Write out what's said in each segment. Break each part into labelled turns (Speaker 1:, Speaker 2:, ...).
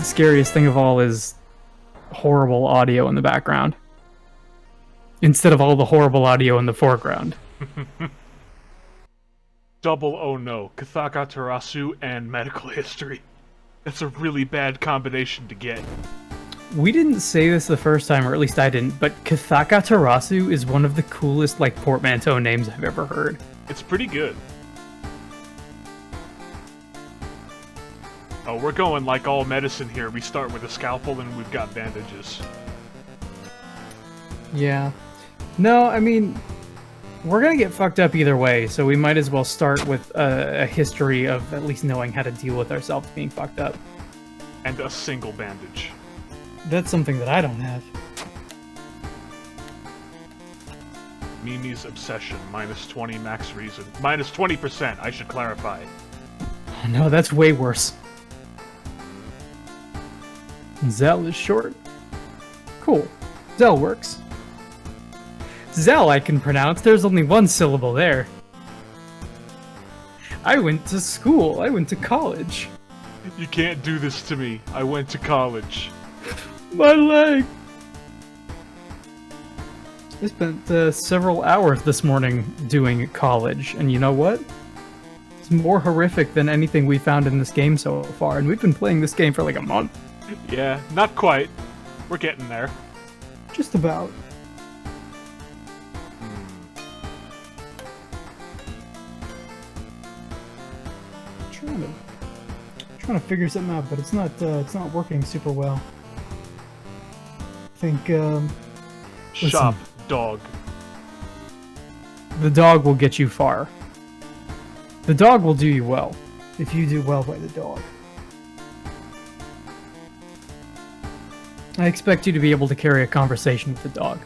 Speaker 1: The scariest thing of all is horrible audio in the background, instead of all the horrible audio in the foreground.
Speaker 2: Double oh no, Kathaka Tarasu and medical history. That's a really bad combination to get.
Speaker 1: We didn't say this the first time, or at least I didn't, but Kathaka Tarasu is one of the coolest, like, portmanteau names I've ever heard.
Speaker 2: It's pretty good. Oh, we're going like all medicine here. We start with a scalpel and we've got bandages.
Speaker 1: Yeah. No, I mean, we're gonna get fucked up either way, so we might as well start with a history of at least knowing how to deal with ourselves being fucked up.
Speaker 2: And a single bandage.
Speaker 1: That's something that I don't have.
Speaker 2: Mimi's obsession, minus 20 max reason. Minus 20%, I should clarify.
Speaker 1: No, that's way worse. Zell is short. Cool. Zell works. Zell I can pronounce, there's only one syllable there. I went to school, I went to college.
Speaker 2: You can't do this to me. I went to college.
Speaker 1: My leg! I spent several hours this morning doing college, and you know what? It's more horrific than anything we found in this game so far, and we've been playing this game for like a month.
Speaker 2: Yeah, not quite. We're getting there.
Speaker 1: Just about. Trying to figure something out, but it's not working super well. I think
Speaker 2: Shop dog.
Speaker 1: The dog will get you far. The dog will do you well if you do well by the dog. I expect you to be able to carry a conversation with the dog.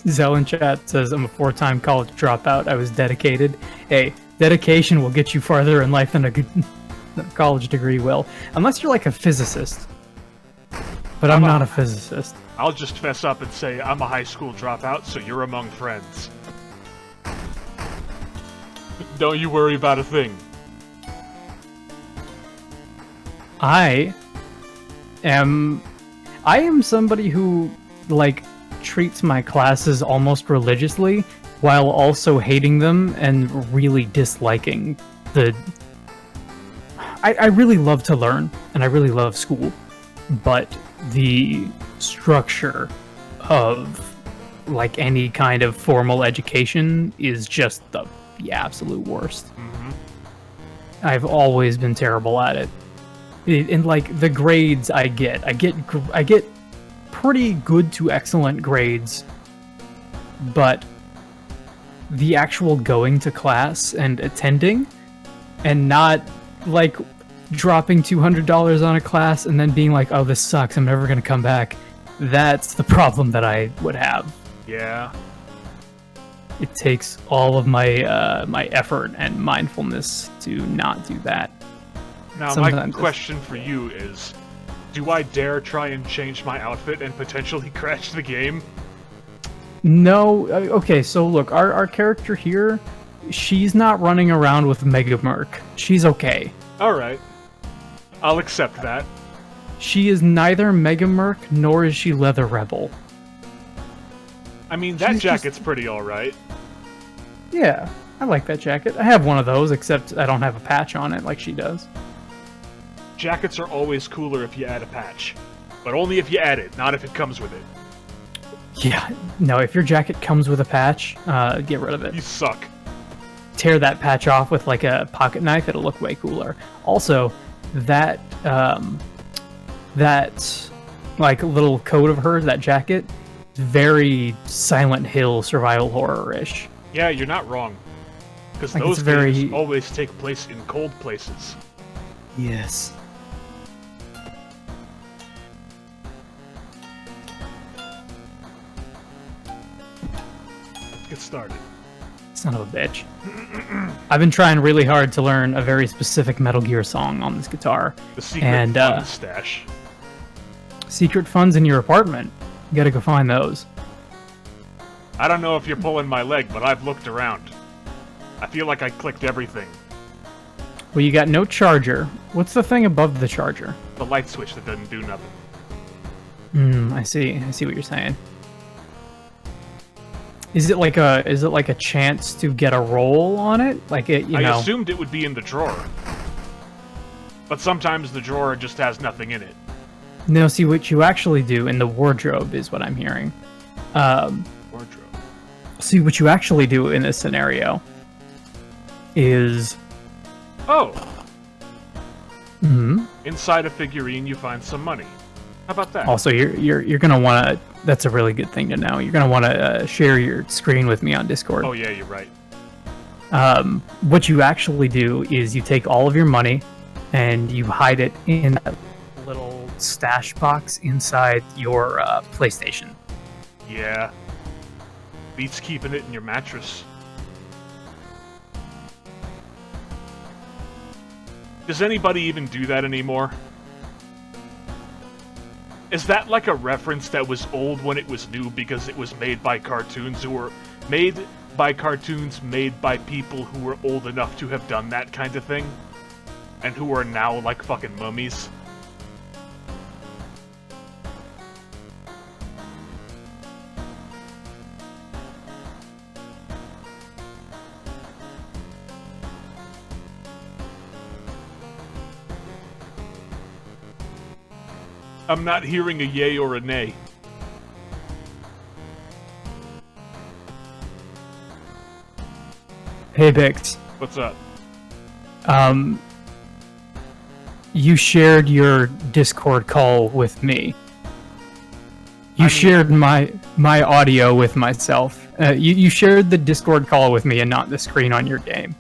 Speaker 1: Zell in chat says, I'm a 4-time college dropout. I was dedicated. Hey, dedication will get you farther in life than a good college degree will. Unless you're like a physicist. But I'm not a physicist.
Speaker 2: I'll just fess up and say I'm a high school dropout, so you're among friends. Don't you worry about a thing.
Speaker 1: I am somebody who, like, treats my classes almost religiously, while also hating them and really disliking the... I really love to learn, and I really love school, but the structure of, like, any kind of formal education is just the absolute worst.
Speaker 2: Mm-hmm.
Speaker 1: I've always been terrible at it. And, like, the grades I get pretty good to excellent grades, but the actual going to class and attending and not, like, dropping $200 on a class and then being like, oh, this sucks, I'm never gonna come back, that's the problem that I would have.
Speaker 2: Yeah.
Speaker 1: It takes all of my my effort and mindfulness to not do that.
Speaker 2: Now, my question for you is, do I dare try and change my outfit and potentially crash the game?
Speaker 1: No. Okay, so look, our character here, she's not running around with Mega Merc. She's okay.
Speaker 2: Alright. I'll accept that.
Speaker 1: She is neither Mega Merc nor is she Leather Rebel.
Speaker 2: I mean, that jacket's pretty alright.
Speaker 1: Yeah, I like that jacket. I have one of those, except I don't have a patch on it like she does.
Speaker 2: Jackets are always cooler if you add a patch. But only if you add it, not if it comes with it.
Speaker 1: Yeah, no, if your jacket comes with a patch, get rid of it.
Speaker 2: You suck.
Speaker 1: Tear that patch off with, like, a pocket knife, it'll look way cooler. Also, that, like, little coat of hers, that jacket, very Silent Hill survival horror-ish.
Speaker 2: Yeah, you're not wrong. Because
Speaker 1: like,
Speaker 2: those games always take place in cold places.
Speaker 1: Yes.
Speaker 2: Let's get started.
Speaker 1: Son of a bitch. I've been trying really hard to learn a very specific Metal Gear song on this guitar.
Speaker 2: The secret fun stash.
Speaker 1: Secret funds in your apartment. You gotta go find those.
Speaker 2: I don't know if you're pulling my leg, but I've looked around. I feel like I clicked everything.
Speaker 1: Well, you got no charger. What's the thing above the charger?
Speaker 2: The light switch that doesn't do nothing.
Speaker 1: I see. I see what you're saying. Is it like a chance to get a roll on it? Like it, you know.
Speaker 2: I assumed it would be in the drawer. But sometimes the drawer just has nothing in it.
Speaker 1: No, see what you actually do in the wardrobe is what I'm hearing.
Speaker 2: Wardrobe.
Speaker 1: See what you actually do in this scenario is.
Speaker 2: Oh.
Speaker 1: Hmm.
Speaker 2: Inside a figurine, you find some money. How about that?
Speaker 1: Also, you're gonna want to. That's a really good thing to know. You're gonna want to share your screen with me on Discord.
Speaker 2: Oh yeah, you're right.
Speaker 1: What you actually do is you take all of your money and you hide it in a little stash box inside your PlayStation.
Speaker 2: Yeah. Beats keeping it in your mattress. Does anybody even do that anymore? Is that like a reference that was old when it was new because it was made by cartoons who were made by cartoons made by people who were old enough to have done that kind of thing? And who are now like fucking mummies? I'm not hearing a yay or a nay.
Speaker 1: Hey Bix.
Speaker 2: What's up?
Speaker 1: You shared your Discord call with me. You shared my audio with myself. You shared the Discord call with me and not the screen on your game.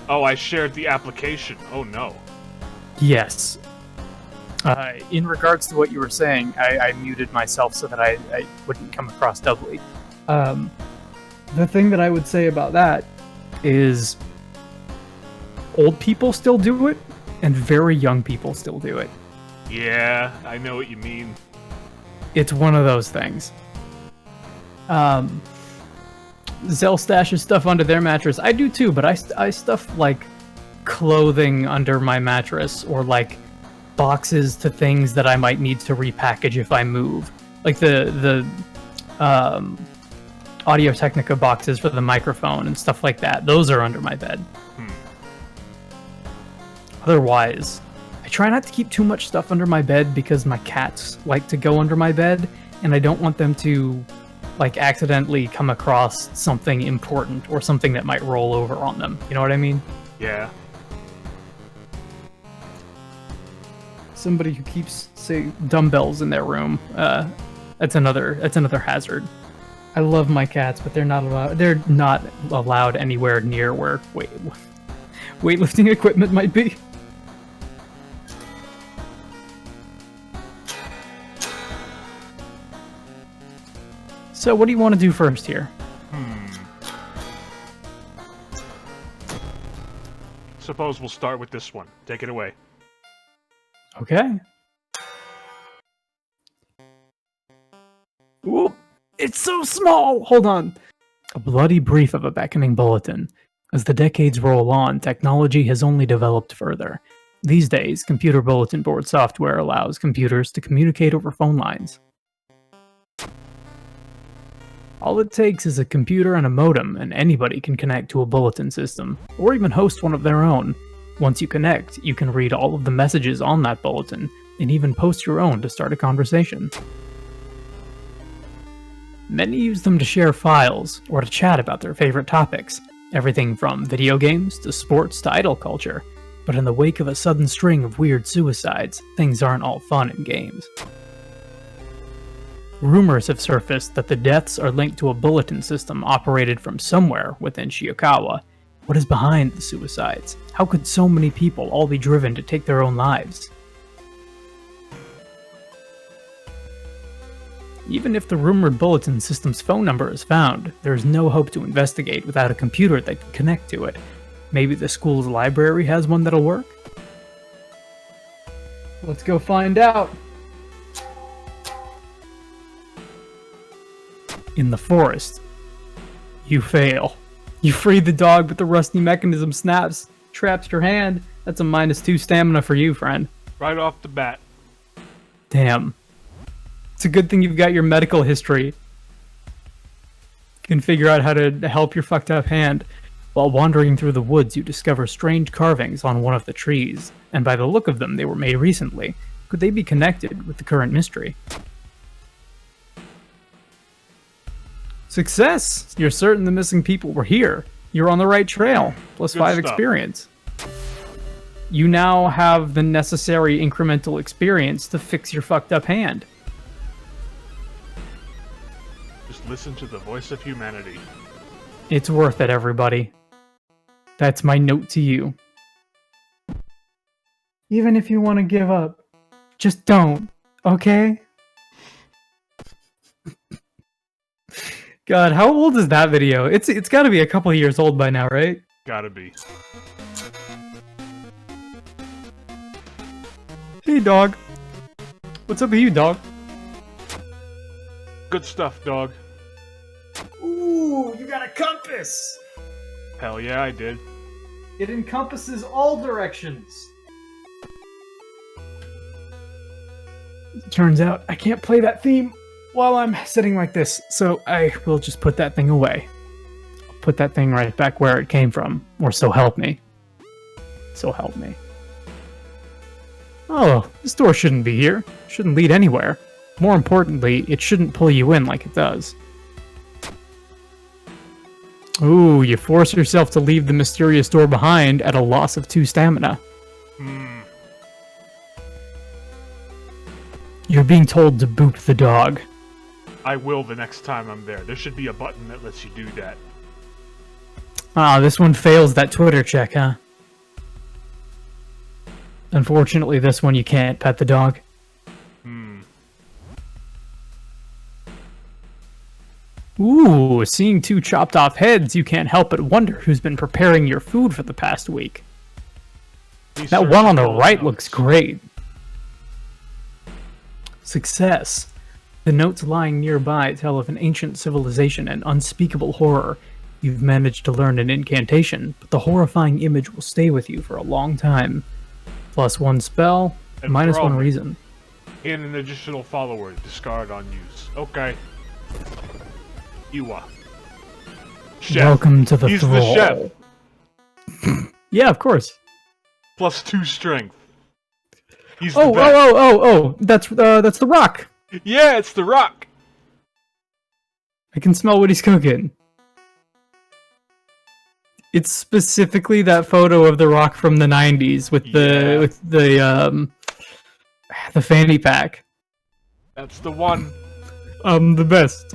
Speaker 2: Oh, I shared the application. Oh no.
Speaker 1: Yes. In regards to what you were saying, I muted myself so that I wouldn't come across doubly. The thing that I would say about that is old people still do it, and very young people still do it.
Speaker 2: Yeah, I know what you mean.
Speaker 1: It's one of those things. Zell stashes stuff under their mattress. I do too, but I stuff like clothing under my mattress, or like boxes to things that I might need to repackage if I move. Like the Audio-Technica boxes for the microphone and stuff like that. Those are under my bed. Otherwise, I try not to keep too much stuff under my bed because my cats like to go under my bed, and I don't want them to like accidentally come across something important or something that might roll over on them. You know what I mean?
Speaker 2: Yeah.
Speaker 1: Somebody who keeps, say, dumbbells in their room, that's another hazard. I love my cats, but they're not allowed anywhere near where weightlifting equipment might be. So what do you want to do first here?
Speaker 2: Suppose we'll start with this one. Take it away.
Speaker 1: Okay. Ooh, it's so small! Hold on. A bloody brief of a beckoning bulletin. As the decades roll on, technology has only developed further. These days, computer bulletin board software allows computers to communicate over phone lines. All it takes is a computer and a modem, and anybody can connect to a bulletin system, or even host one of their own. Once you connect, you can read all of the messages on that bulletin, and even post your own to start a conversation. Many use them to share files, or to chat about their favorite topics, everything from video games to sports to idol culture. But in the wake of a sudden string of weird suicides, things aren't all fun and games. Rumors have surfaced that the deaths are linked to a bulletin system operated from somewhere within Shiokawa. What is behind the suicides? How could so many people all be driven to take their own lives? Even if the rumored bulletin system's phone number is found, there is no hope to investigate without a computer that can connect to it. Maybe the school's library has one that'll work? Let's go find out! In the forest. You fail. You free the dog, but the rusty mechanism snaps, traps your hand. That's a -2 stamina for you, friend.
Speaker 2: Right off the bat.
Speaker 1: Damn. It's a good thing you've got your medical history. You can figure out how to help your fucked up hand. While wandering through the woods, you discover strange carvings on one of the trees, and by the look of them, they were made recently. Could they be connected with the current mystery? Success! You're certain the missing people were here. You're on the right trail. Plus
Speaker 2: Good
Speaker 1: 5
Speaker 2: stuff.
Speaker 1: experience. You now have the necessary incremental experience to fix your fucked up hand.
Speaker 2: Just listen to the voice of humanity.
Speaker 1: It's worth it, everybody. That's my note to you. Even if you want to give up, just don't, okay? God, how old is that video? It's got to be a couple of years old by now, right?
Speaker 2: Gotta be.
Speaker 1: Hey, dog. What's up with you, dog?
Speaker 2: Good stuff, dog.
Speaker 1: Ooh, you got a compass!
Speaker 2: Hell yeah, I did.
Speaker 1: It encompasses all directions. Turns out I can't play that theme while I'm sitting like this, so I will just put that thing away. I'll put that thing right back where it came from, or so help me. So help me. Oh, this door shouldn't be here. Shouldn't lead anywhere. More importantly, it shouldn't pull you in like it does. Ooh, you force yourself to leave the mysterious door behind at a loss of 2 stamina. You're being told to boop the dog.
Speaker 2: I will the next time I'm there. There should be a button that lets you do that.
Speaker 1: Ah, this one fails that Twitter check, huh? Unfortunately, this one you can't pet the dog. Ooh, seeing 2 chopped off heads, you can't help but wonder who's been preparing your food for the past week. That one on the right looks great. Success. The notes lying nearby tell of an ancient civilization and unspeakable horror. You've managed to learn an incantation, but the horrifying image will stay with you for a long time. Plus 1 spell,
Speaker 2: And
Speaker 1: minus
Speaker 2: for
Speaker 1: 1
Speaker 2: all-
Speaker 1: reason.
Speaker 2: And an additional follower, discard on use. Okay. Iwa. Chef.
Speaker 1: Welcome to the
Speaker 2: He's
Speaker 1: thrall.
Speaker 2: the chef.
Speaker 1: Yeah, of course.
Speaker 2: Plus 2 strength. He's
Speaker 1: Oh,
Speaker 2: the best.
Speaker 1: that's the rock.
Speaker 2: Yeah, it's the rock.
Speaker 1: I can smell what he's cooking. It's specifically that photo of the rock from the 90s with the fanny pack.
Speaker 2: That's the one.
Speaker 1: I'm the best.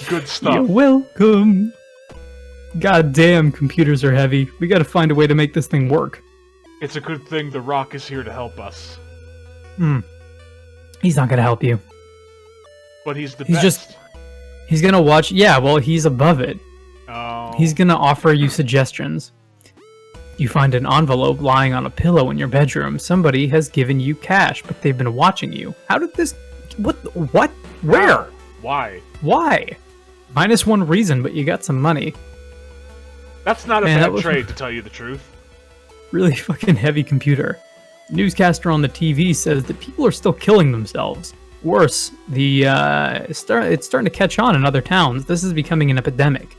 Speaker 2: Good stuff.
Speaker 1: You're welcome. God damn, computers are heavy. We gotta find a way to make this thing work.
Speaker 2: It's a good thing the rock is here to help us.
Speaker 1: He's not gonna help you.
Speaker 2: But he's the
Speaker 1: He's
Speaker 2: best.
Speaker 1: He's gonna watch. Yeah, well, he's above it.
Speaker 2: Oh.
Speaker 1: He's gonna offer you suggestions. You find an envelope lying on a pillow in your bedroom. Somebody has given you cash, but they've been watching you. How did this... What? Where?
Speaker 2: Why?
Speaker 1: Why? Minus 1 reason, but you got some money.
Speaker 2: That's not a
Speaker 1: Man, that
Speaker 2: bad
Speaker 1: was-
Speaker 2: trade, to tell you the truth.
Speaker 1: Really fucking heavy computer. Newscaster on the TV says that people are still killing themselves. Worse, it's starting to catch on in other towns. This is becoming an epidemic.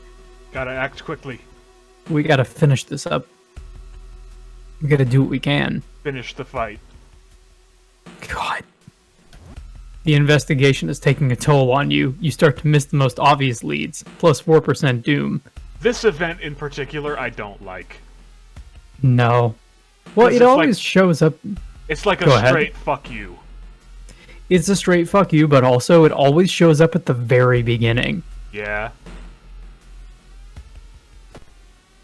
Speaker 2: Gotta act quickly.
Speaker 1: We gotta finish this up. We gotta do what we can.
Speaker 2: Finish the fight.
Speaker 1: God. The investigation is taking a toll on you. You start to miss the most obvious leads. Plus 4% doom.
Speaker 2: This event in particular, I don't like.
Speaker 1: No. Well,
Speaker 2: 'Cause
Speaker 1: it
Speaker 2: it's
Speaker 1: always
Speaker 2: like-
Speaker 1: shows up...
Speaker 2: It's like a
Speaker 1: Go ahead.
Speaker 2: straight fuck you.
Speaker 1: It's a straight fuck you, but also it always shows up at the very beginning.
Speaker 2: Yeah.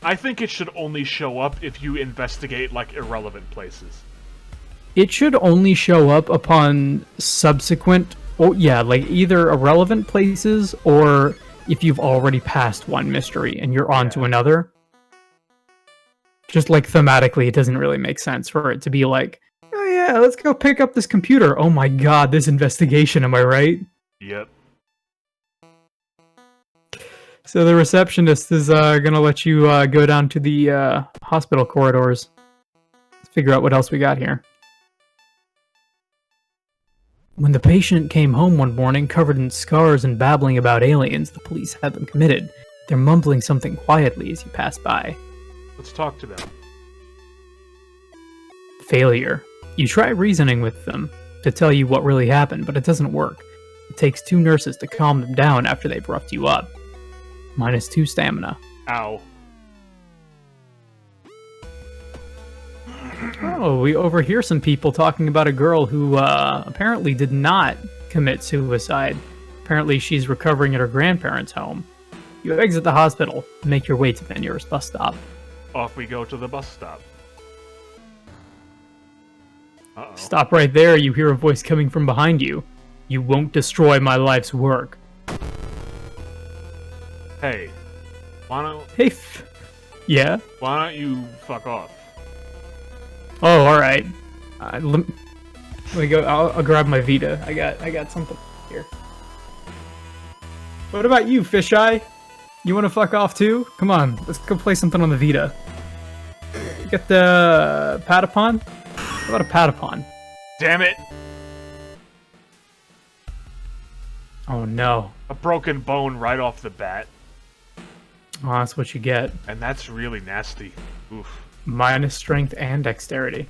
Speaker 2: I think it should only show up if you investigate, like, irrelevant places.
Speaker 1: It should only show up upon subsequent... Oh, yeah, like either irrelevant places or if you've already passed one mystery and you're on to another. Just like thematically, it doesn't really make sense for it to be like, oh yeah, let's go pick up this computer. Oh my god, this investigation, am I right?
Speaker 2: Yep.
Speaker 1: So the receptionist is gonna let you go down to the hospital corridors. Let's figure out what else we got here. When the patient came home one morning covered in scars and babbling about aliens, the police had them committed. They're mumbling something quietly as you pass by.
Speaker 2: Let's talk to them.
Speaker 1: Failure. You try reasoning with them to tell you what really happened, but it doesn't work. It takes 2 nurses to calm them down after they've roughed you up. -2 stamina.
Speaker 2: Ow.
Speaker 1: Oh, we overhear some people talking about a girl who apparently did not commit suicide. Apparently she's recovering at her grandparents' home. You exit the hospital and make your way to the nearest bus stop.
Speaker 2: Off we go to the bus stop. Uh-oh.
Speaker 1: Stop right there, you hear a voice coming from behind you. You won't destroy my life's work.
Speaker 2: Hey, why don't
Speaker 1: yeah?
Speaker 2: why don't you fuck off?
Speaker 1: Oh, alright. Let me go, I'll grab my Vita. I got something here. What about you, Fisheye? You wanna fuck off too? Come on, let's go play something on the Vita. You got the Patapon? How about a Patapon?
Speaker 2: Damn it!
Speaker 1: Oh no.
Speaker 2: A broken bone right off the bat.
Speaker 1: Oh, that's what you get.
Speaker 2: And that's really nasty. Oof.
Speaker 1: -, strength and dexterity.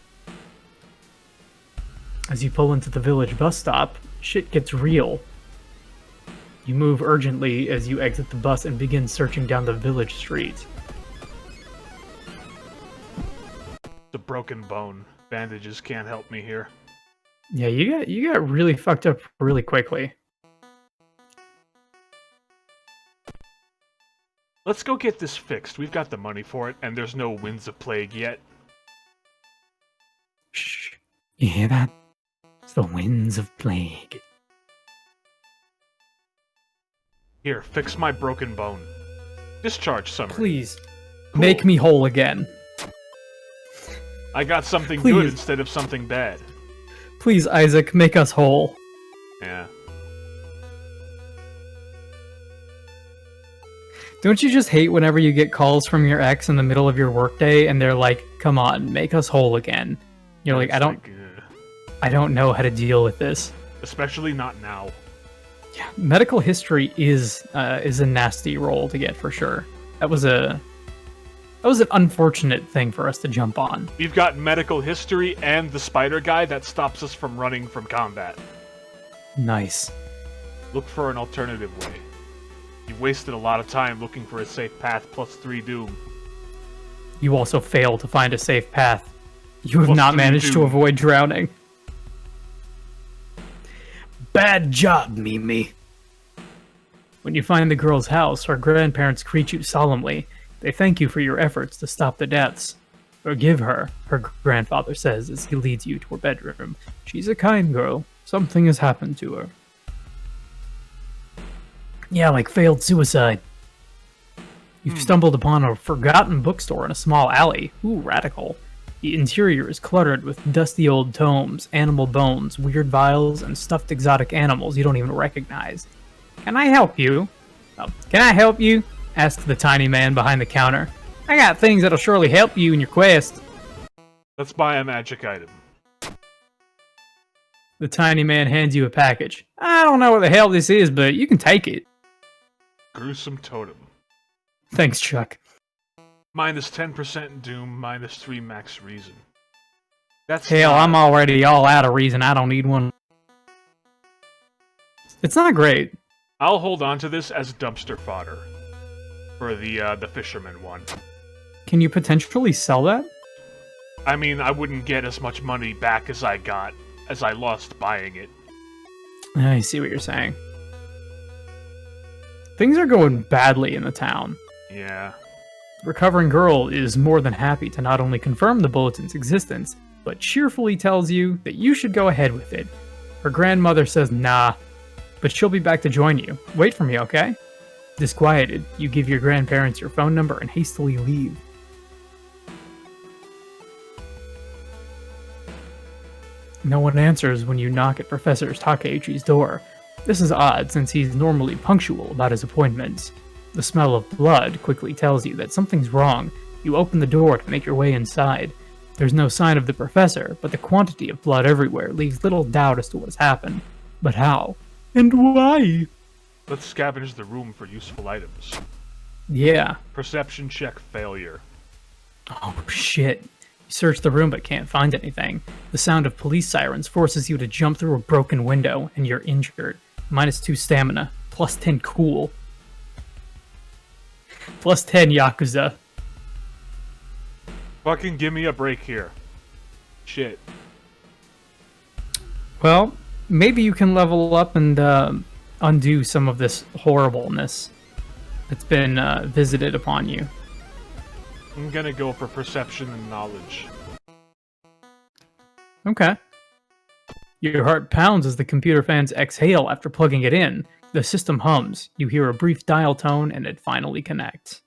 Speaker 1: As you pull into the village bus stop, shit gets real. You move urgently as you exit the bus and begin searching down the village street.
Speaker 2: The broken bone. Bandages can't help me here.
Speaker 1: Yeah, you got really fucked up really quickly.
Speaker 2: Let's go get this fixed. We've got the money for it, and there's no winds of plague yet.
Speaker 1: Shh. You hear that? It's the winds of plague.
Speaker 2: Here, fix my broken bone. Discharge summary.
Speaker 1: Please,
Speaker 2: Cool.
Speaker 1: make me whole again.
Speaker 2: I got something
Speaker 1: Please.
Speaker 2: good instead of something bad.
Speaker 1: Please, Isaac, make us whole.
Speaker 2: Yeah.
Speaker 1: Don't you just hate whenever you get calls from your ex in the middle of your workday and they're like, come on, make us whole again? You're like, I don't know how to deal with this.
Speaker 2: Especially not now.
Speaker 1: Yeah, medical history is a nasty role to get for sure. That was an unfortunate thing for us to jump on.
Speaker 2: We've got medical history and the spider guy that stops us from running from combat.
Speaker 1: Nice.
Speaker 2: Look for an alternative way. You've wasted a lot of time looking for a safe path plus 3 doom.
Speaker 1: You also fail to find a safe path. You have
Speaker 2: Plus
Speaker 1: not
Speaker 2: 3
Speaker 1: managed to
Speaker 2: doom.
Speaker 1: avoid drowning. Bad job, Mimi. When you find the girl's house, her grandparents greet you solemnly. They thank you for your efforts to stop the deaths. Forgive her, her grandfather says as he leads you to her bedroom. She's a kind girl. Something has happened to her. Yeah, like failed suicide. You've stumbled upon a forgotten bookstore in a small alley. Ooh, radical. The interior is cluttered with dusty old tomes, animal bones, weird vials, and stuffed exotic animals you don't even recognize. Can I help you? Oh, can I help you? Asks the tiny man behind the counter. I got things that'll surely help you in your quest.
Speaker 2: Let's buy a magic item.
Speaker 1: The tiny man hands you a package. I don't know what the hell this is, but you can take it.
Speaker 2: Gruesome totem.
Speaker 1: Thanks, Chuck.
Speaker 2: Minus 10% doom, minus 3 max reason. That's
Speaker 1: Hell,
Speaker 2: not-
Speaker 1: I'm already all out of reason. I don't need one. It's not great.
Speaker 2: I'll hold on to this as dumpster fodder. For the fisherman one.
Speaker 1: Can you potentially sell that?
Speaker 2: I mean, I wouldn't get as much money back as I lost buying it.
Speaker 1: I see what you're saying. Things are going badly in the town.
Speaker 2: Yeah.
Speaker 1: The recovering girl is more than happy to not only confirm the bulletin's existence, but cheerfully tells you that you should go ahead with it. Her grandmother says nah, but she'll be back to join you. Wait for me, okay? Disquieted, you give your grandparents your phone number and hastily leave. No one answers when you knock at Professor Takeichi's door. This is odd, since he's normally punctual about his appointments. The smell of blood quickly tells you that something's wrong. You open the door to make your way inside. There's no sign of the professor, but the quantity of blood everywhere leaves little doubt as to what has happened. But how? And why?
Speaker 2: Let's scavenge the room for useful items.
Speaker 1: Yeah.
Speaker 2: Perception check failure.
Speaker 1: Oh, shit. You search the room but can't find anything. The sound of police sirens forces you to jump through a broken window, and you're injured. -2 stamina. +10 cool. +10 Yakuza.
Speaker 2: Fucking give me a break here. Shit.
Speaker 1: Well, maybe you can level up and undo some of this horribleness that's been visited upon you.
Speaker 2: I'm gonna go for perception and knowledge.
Speaker 1: Okay. Your heart pounds as the computer fans exhale after plugging it in. The system hums. You hear a brief dial tone and it finally connects.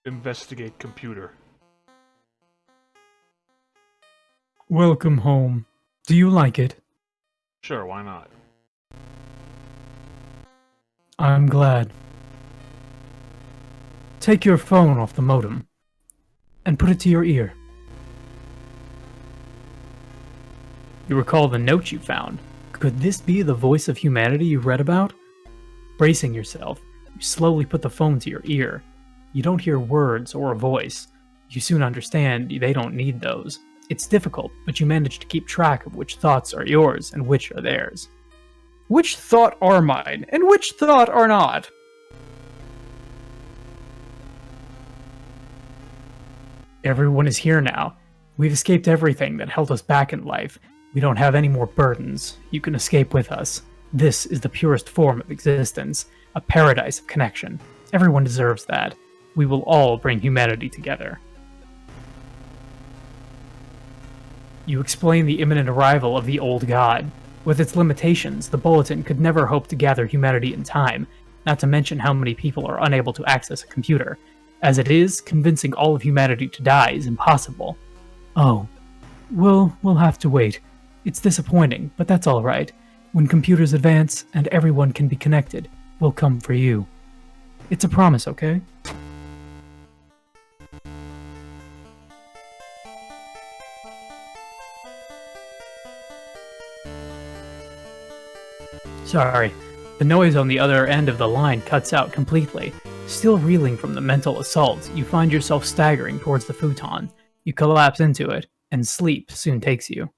Speaker 2: Investigate computer.
Speaker 1: Welcome home. Do you like it?
Speaker 2: Sure, why not?
Speaker 1: I'm glad. Take your phone off the modem and put it to your ear. You recall the note you found. Could this be the voice of humanity you read about? Bracing yourself, you slowly put the phone to your ear. You don't hear words or a voice. You soon understand they don't need those. It's difficult, but you manage to keep track of which thoughts are yours and which are theirs. Which thought are mine, and which thought are not? Everyone is here now. We've escaped everything that held us back in life. We don't have any more burdens. You can escape with us. This is the purest form of existence, a paradise of connection. Everyone deserves that. We will all bring humanity together. You explain the imminent arrival of the old god. With its limitations, the Bulletin could never hope to gather humanity in time, not to mention how many people are unable to access a computer. As it is, convincing all of humanity to die is impossible. Oh. We'll have to wait. It's disappointing, but that's alright. When computers advance and everyone can be connected, we'll come for you. It's a promise, okay? Sorry, the noise on the other end of the line cuts out completely. Still reeling from the mental assault, you find yourself staggering towards the futon. You collapse into it, and sleep soon takes you.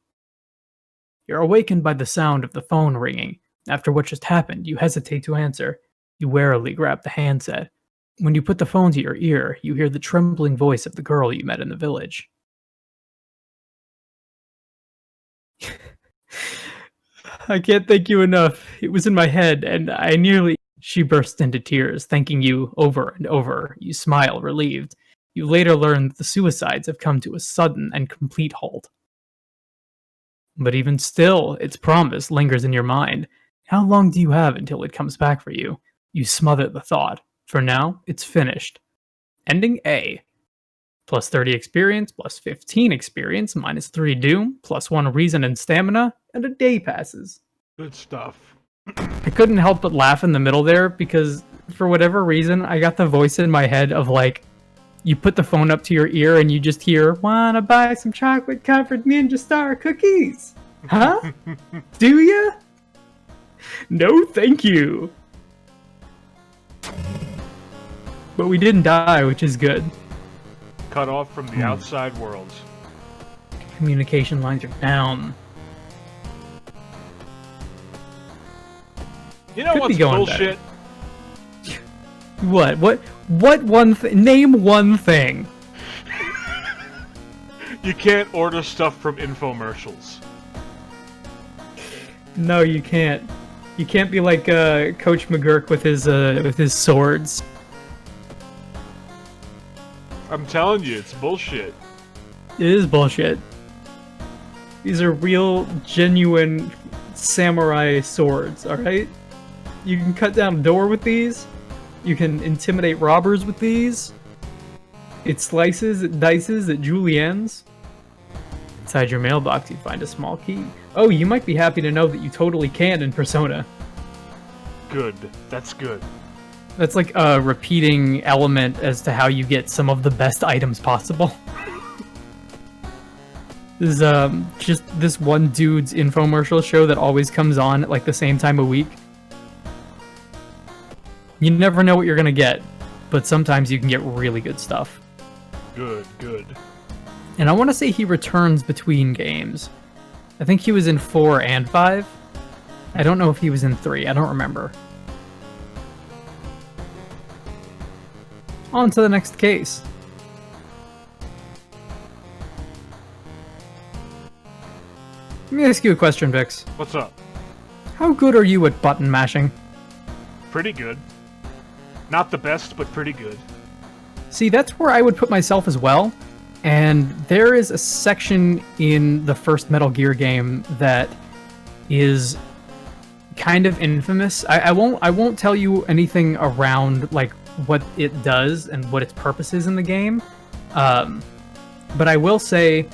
Speaker 1: You're awakened by the sound of the phone ringing. After what just happened, you hesitate to answer. You warily grab the handset. When you put the phone to your ear, you hear the trembling voice of the girl you met in the village. I can't thank you enough. It was in my head, and I nearly... She bursts into tears, thanking you over and over. You smile, relieved. You later learn that the suicides have come to a sudden and complete halt. But even still, its promise lingers in your mind. How long do you have until it comes back for you? You smother the thought. For now, it's finished. Ending A. Plus 30 experience, plus 15 experience, minus 3 doom, plus 1 reason and stamina, and a day passes.
Speaker 2: Good stuff.
Speaker 1: I couldn't help but laugh in the middle there because, for whatever reason, I got the voice in my head of like, you put the phone up to your ear and you just hear, "Wanna buy some chocolate-covered Ninja Star cookies? Huh? Do ya? No, thank you." But we didn't die, which is good.
Speaker 2: Cut off from the outside world.
Speaker 1: Communication lines are down.
Speaker 2: You know
Speaker 1: Could
Speaker 2: what's
Speaker 1: be going
Speaker 2: bullshit?
Speaker 1: What? What one thing? Name one thing.
Speaker 2: You can't order stuff from infomercials.
Speaker 1: No, you can't. You can't be like Coach McGurk with his swords.
Speaker 2: I'm telling you, it's bullshit.
Speaker 1: It is bullshit. These are real, genuine samurai swords, alright? You can cut down a door with these. You can intimidate robbers with these. It slices, it dices, it juliennes. Inside your mailbox, you find a small key. Oh, you might be happy to know that you totally can in Persona.
Speaker 2: Good. That's good.
Speaker 1: That's like a repeating element as to how you get some of the best items possible. This is just this one dude's infomercial show that always comes on at like the same time of week. You never know what you're gonna get, but sometimes you can get really good stuff.
Speaker 2: Good, good.
Speaker 1: And I want to say he returns between games. I think he was in 4 and 5. I don't know if he was in 3. I don't remember. On to the next case. Let me ask you a question, Vix.
Speaker 2: What's up?
Speaker 1: How good are you at button mashing?
Speaker 2: Pretty good. Not the best, but pretty good.
Speaker 1: See, that's where I would put myself as well. And there is a section in the first Metal Gear game that is kind of infamous. I won't tell you anything around like what it does and what its purpose is in the game. But I will say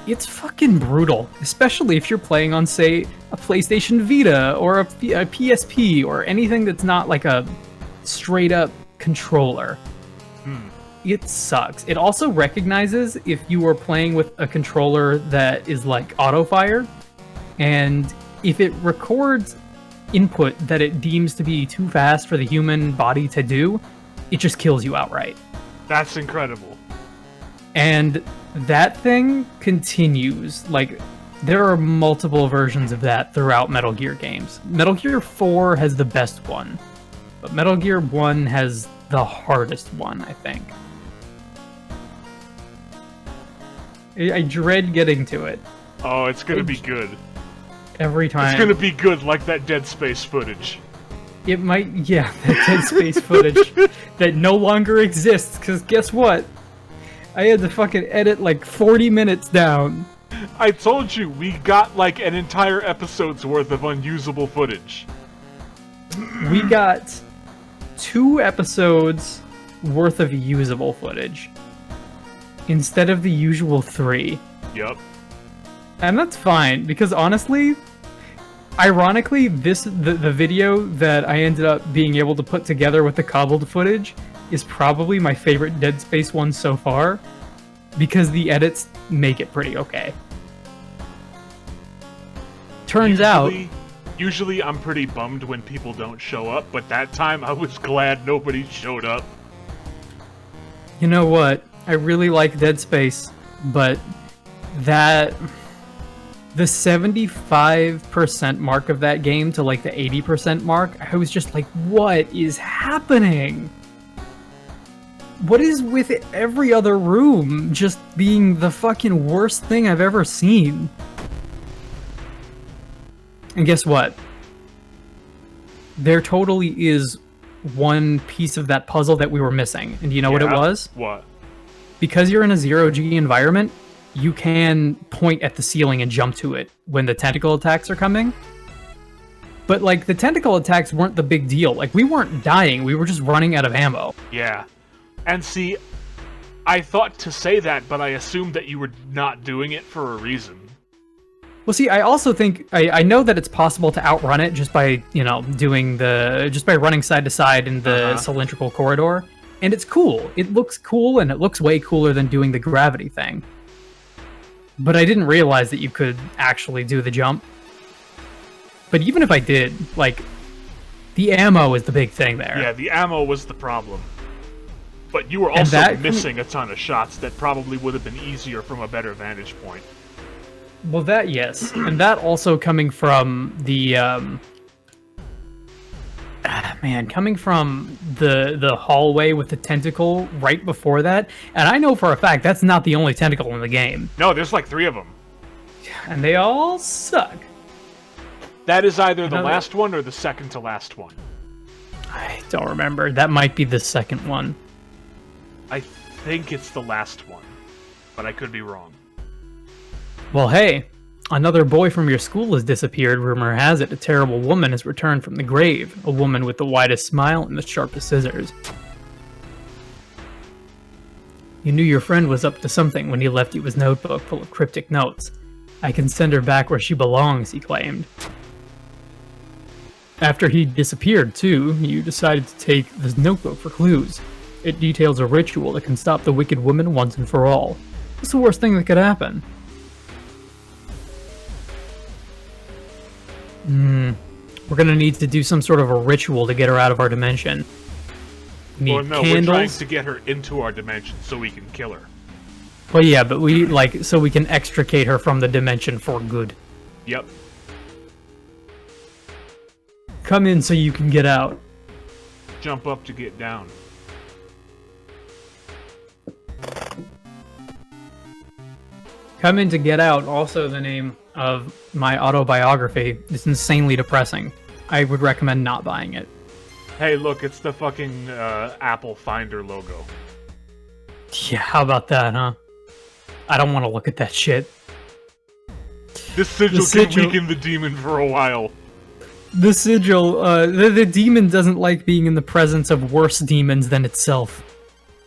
Speaker 1: it's fucking brutal, especially if you're playing on, say, a PlayStation Vita or a PSP or anything that's not like a straight up controller. It sucks. It also recognizes if you are playing with a controller that is like auto-fire, and if it records input that it deems to be too fast for the human body to do, it just kills you outright.
Speaker 2: That's incredible.
Speaker 1: And that thing continues. Like, there are multiple versions of that throughout Metal Gear games. Metal Gear 4 has the best one, but Metal Gear 1 has the hardest one, I think. I dread getting to it.
Speaker 2: Oh, it's gonna be good.
Speaker 1: Every time.
Speaker 2: It's gonna be good, like that Dead Space footage.
Speaker 1: It might, yeah, that Dead Space footage that no longer exists, because guess what? I had to fucking edit like 40 minutes down.
Speaker 2: I told you, we got like an entire episode's worth of unusable footage.
Speaker 1: We got 2 episodes worth of usable footage instead of the usual 3.
Speaker 2: Yep.
Speaker 1: And that's fine, because honestly, ironically, the video that I ended up being able to put together with the cobbled footage is probably my favorite Dead Space one so far, because the edits make it pretty okay. Turns out...
Speaker 2: Usually I'm pretty bummed when people don't show up, but that time I was glad nobody showed up.
Speaker 1: You know what? I really like Dead Space, but the 75% mark of that game to like the 80% mark, I was just like, what is happening? What is with every other room just being the fucking worst thing I've ever seen? And guess what? There totally is one piece of that puzzle that we were missing. And do you know what it was?
Speaker 2: What?
Speaker 1: Because you're in a zero-G environment, you can point at the ceiling and jump to it when the tentacle attacks are coming. But, like, the tentacle attacks weren't the big deal. Like, we weren't dying, we were just running out of ammo.
Speaker 2: Yeah. And see, I thought to say that, but I assumed that you were not doing it for a reason.
Speaker 1: Well, see, I also think, I know that it's possible to outrun it just by, you know, just by running side to side in the cylindrical corridor. And it's cool. It looks cool, and it looks way cooler than doing the gravity thing. But I didn't realize that you could actually do the jump. But even if I did, like, the ammo is the big thing there.
Speaker 2: Yeah, the ammo was the problem. But you were also missing a ton of shots that probably would have been easier from a better vantage point.
Speaker 1: Well, that, yes. And that also coming from the, coming from the hallway with the tentacle right before that. And I know for a fact that's not the only tentacle in the game.
Speaker 2: No, there's like 3 of them.
Speaker 1: And they all suck.
Speaker 2: That is either the last one or the second to last one.
Speaker 1: I don't remember. That might be the second one.
Speaker 2: I think it's the last one, but I could be wrong.
Speaker 1: Well, hey, another boy from your school has disappeared. Rumor has it a terrible woman has returned from the grave. A woman with the widest smile and the sharpest scissors. You knew your friend was up to something when he left you his notebook full of cryptic notes. I can send her back where she belongs, he claimed. After he disappeared, too, you decided to take this notebook for clues. It details a ritual that can stop the wicked woman once and for all. What's the worst thing that could happen? We're gonna need to do some sort of a ritual to get her out of our dimension. We need
Speaker 2: Well, no,
Speaker 1: candles.
Speaker 2: we're trying to get her into our dimension so we can kill her.
Speaker 1: Well, yeah, but we, like, so we can extricate her from the dimension for good.
Speaker 2: Yep.
Speaker 1: Come in so you can get out.
Speaker 2: Jump up to get down.
Speaker 1: Come in to get out, also the name of my autobiography. It's insanely depressing. I would recommend not buying it.
Speaker 2: Hey, look, it's the fucking Apple Finder logo.
Speaker 1: Yeah, how about that, huh? I don't want to look at that shit.
Speaker 2: This sigil can weaken the demon for a while.
Speaker 1: The sigil, the demon doesn't like being in the presence of worse demons than itself.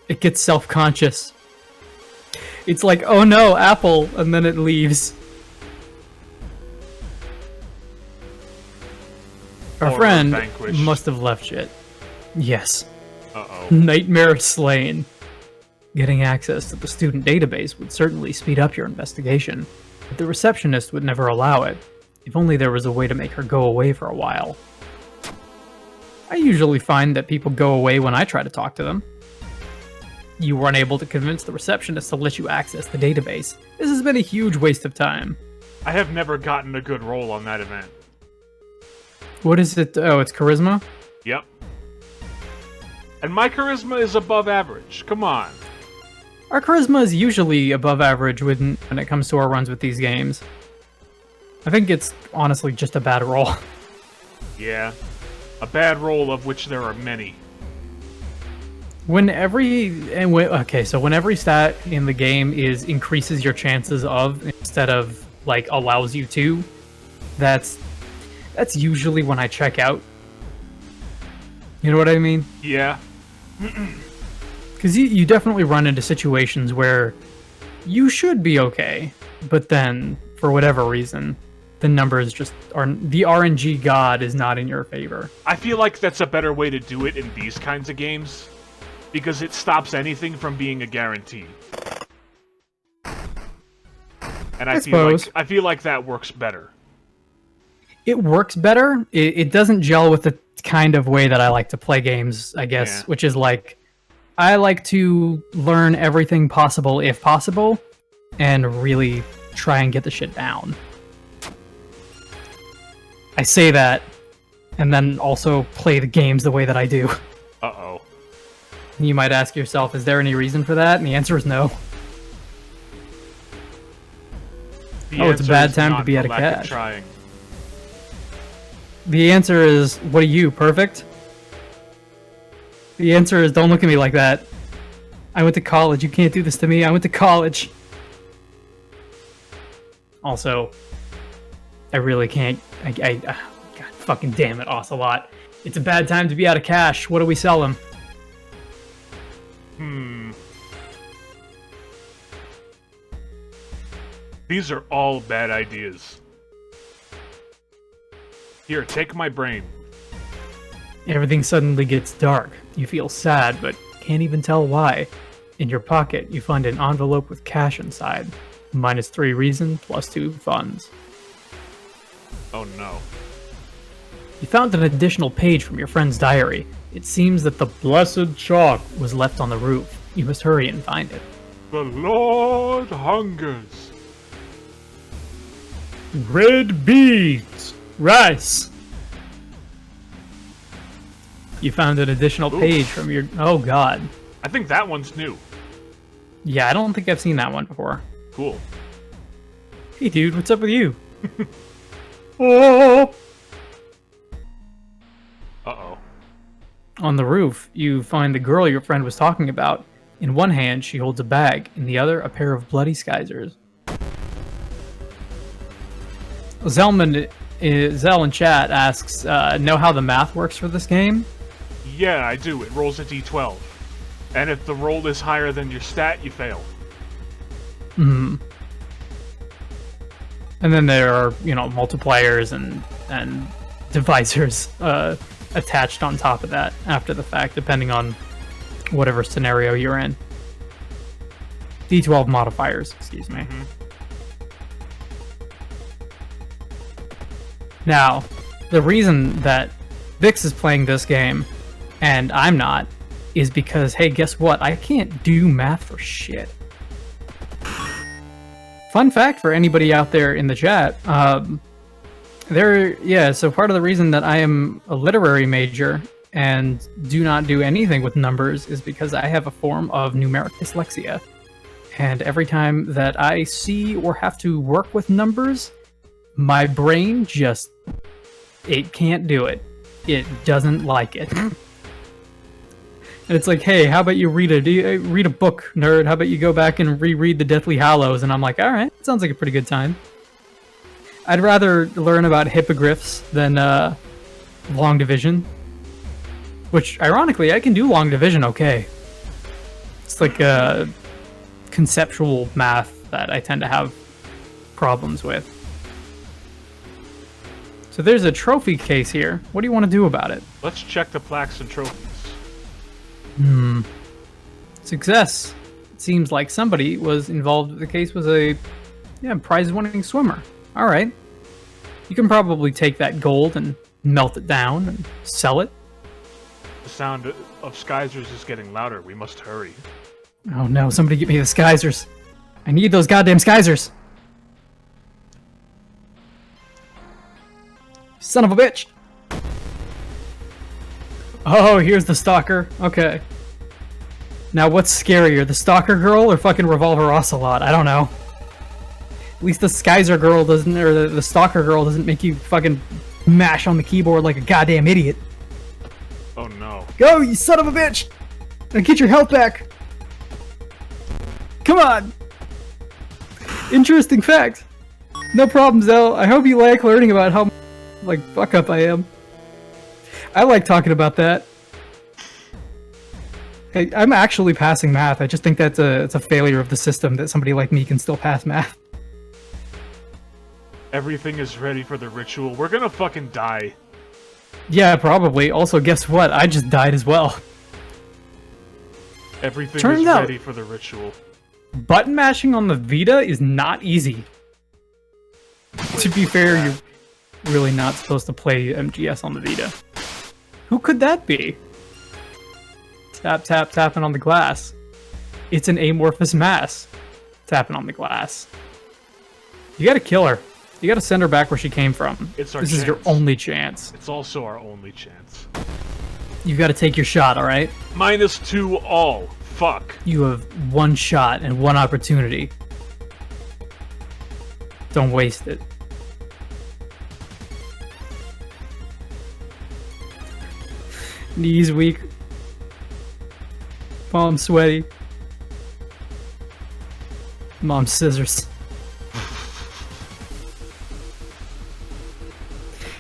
Speaker 1: It gets self-conscious. It's like, oh no, Apple, and then it leaves. Our friend must have left shit. Yes.
Speaker 2: Uh-oh.
Speaker 1: Nightmare slain. Getting access to the student database would certainly speed up your investigation, but the receptionist would never allow it. If only there was a way to make her go away for a while. I usually find that people go away when I try to talk to them. You were unable to convince the receptionist to let you access the database. This has been a huge waste of time.
Speaker 2: I have never gotten a good roll on that event.
Speaker 1: What is it? Oh, it's charisma?
Speaker 2: Yep. And my charisma is above average. Come on.
Speaker 1: Our charisma is usually above average when it comes to our runs with these games. I think it's honestly just a bad roll.
Speaker 2: Yeah. A bad roll of which there are many.
Speaker 1: When every stat in the game is increases your chances of instead of like allows you to, that's usually when I check out. You know what I mean?
Speaker 2: Yeah.
Speaker 1: Because you definitely run into situations where you should be okay, but then for whatever reason, the numbers just are, the RNG god is not in your favor.
Speaker 2: I feel like that's a better way to do it in these kinds of games, because it stops anything from being a guarantee. And I feel like that works better.
Speaker 1: It works better. It doesn't gel with the kind of way that I like to play games, I guess,
Speaker 2: Yeah.
Speaker 1: which is like, I like to learn everything possible, if possible, and really try and get the shit down. I say that, and then also play the games the way that I do.
Speaker 2: Uh-oh.
Speaker 1: You might ask yourself, is there any reason for that? And the answer is no. It's a bad time to be out of cash.
Speaker 2: Trying.
Speaker 1: The answer is, what are you, perfect? The answer is, don't look at me like that. I went to college, you can't do this to me, I went to college. Also, I really can't, God fucking damn it, Ocelot. It's a bad time to be out of cash, what do we sell him?
Speaker 2: These are all bad ideas. Here, take my brain.
Speaker 1: Everything suddenly gets dark. You feel sad, but can't even tell why. In your pocket, you find an envelope with cash inside. -3 reason, +2 funds.
Speaker 2: Oh no.
Speaker 1: You found an additional page from your friend's diary. It seems that the blessed chalk was left on the roof. You must hurry and find it.
Speaker 2: The Lord hungers.
Speaker 1: Red beans! Rice! You found an additional page from your... Oh god.
Speaker 2: I think that one's new.
Speaker 1: Yeah, I don't think I've seen that one before.
Speaker 2: Cool.
Speaker 1: Hey dude, what's up with you? Oh!
Speaker 2: Uh-oh.
Speaker 1: On the roof, you find the girl your friend was talking about. In one hand, she holds a bag. In the other, a pair of bloody skeezers. Zell in chat asks, know how the math works for this game?
Speaker 2: Yeah, I do. It rolls a d12. And if the roll is higher than your stat, you fail.
Speaker 1: Hmm. And then there are, multipliers and divisors attached on top of that after the fact, depending on whatever scenario you're in. D12 modifiers, excuse me.
Speaker 2: Mm-hmm.
Speaker 1: Now, the reason that Bix is playing this game and I'm not is because, hey, guess what? I can't do math for shit. Fun fact for anybody out there in the chat, so part of the reason that I am a literary major and do not do anything with numbers is because I have a form of numeric dyslexia. And every time that I see or have to work with numbers, my brain just, it can't do it. It doesn't like it. And it's like, hey, how about you read a book, nerd? How about you go back and reread the Deathly Hallows? And I'm like, all right, sounds like a pretty good time. I'd rather learn about hippogriffs than long division. Which, ironically, I can do long division okay. It's like conceptual math that I tend to have problems with. So there's a trophy case here. What do you want to do about it?
Speaker 2: Let's check the plaques and trophies.
Speaker 1: Success. It seems like somebody was involved. The case was a prize-winning swimmer. All right. You can probably take that gold and melt it down and sell it.
Speaker 2: The sound of Skeizers is getting louder. We must hurry.
Speaker 1: Oh no, somebody get me the Skeizers. I need those goddamn Skeizers. Son of a bitch. Oh, here's the stalker. Okay. Now what's scarier, the stalker girl or fucking Revolver Ocelot? I don't know. At least the Skeiser girl doesn't, or the stalker girl doesn't make you fucking mash on the keyboard like a goddamn idiot.
Speaker 2: Oh no.
Speaker 1: Go, you son of a bitch! And get your health back! Come on! Interesting fact. No problem, Zell. I hope you like learning about how fuck up I am. I like talking about that. Hey, I'm actually passing math. I just think that's it's a failure of the system that somebody like me can still pass math.
Speaker 2: Everything is ready for the ritual. We're gonna fucking die.
Speaker 1: Yeah, probably. Also, guess what? I just died as well.
Speaker 2: Everything
Speaker 1: Turns
Speaker 2: is
Speaker 1: out,
Speaker 2: ready for the ritual.
Speaker 1: Button mashing on the Vita is not easy. To be fair, you're really not supposed to play MGS on the Vita. Who could that be? Tap, tap, tapping on the glass. It's an amorphous mass. Tapping on the glass. You gotta kill her. You gotta send her back where she came from.
Speaker 2: It's our
Speaker 1: This
Speaker 2: chance.
Speaker 1: is your only chance.
Speaker 2: It's also our only chance.
Speaker 1: You gotta take your shot, alright?
Speaker 2: -2 all. Fuck.
Speaker 1: You have one shot and one opportunity. Don't waste it. Knees weak. Palms sweaty. Mom's scissors.